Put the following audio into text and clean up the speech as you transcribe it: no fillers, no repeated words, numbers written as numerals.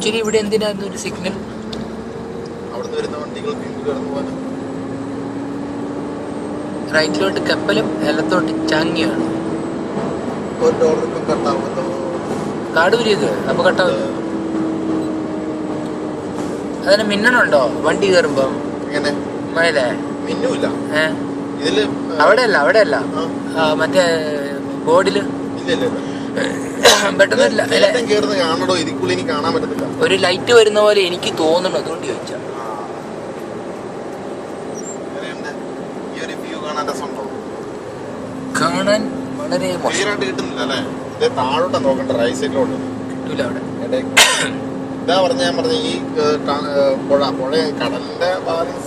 Actually ഇവിടെ എന്തിനായിരുന്നു ഒരു സിഗ്നൽ? അവിടുന്ന് വരുന്ന വണ്ടികൾക്ക് കടന്നു പോകാൻ. റൈറ്റിലോട്ട് കപ്പലും ഇലത്തോട്ട് ചാങ്ങിയാണ്. $1 ഇപ്പം കട്ടാവുമല്ലോ. കാടൂരിയത് അപ്പൊ കട്ടാവില്ല. അതിന് മിന്നണുണ്ടോ വണ്ടി കയറുമ്പോ? എങ്ങനെ മേലെ മിന്നൂല്ല ഇതില്? അവിടെയല്ല മറ്റേ ബോർഡില് പെട്ടെന്ന് കാണണോ? ഇതിക്കുള്ളിൽ എനിക്ക് കാണാൻ പറ്റത്തില്ല. ഒരു ലൈറ്റ് വരുന്ന പോലെ എനിക്ക് തോന്നുന്നു, അതുകൊണ്ട് ചോദിച്ചാ. കാണാൻ വളരെ കിട്ടുന്നില്ല അല്ലേ? താഴോട്ടാ നോക്കണ്ട, റൈറ്റ് സൈഡിലോട്ട് കിട്ടൂല അവിടെ. ഇതാ ഞാൻ പറഞ്ഞ ഈ പുഴ കടലിന്റെ ഭാഗത്ത്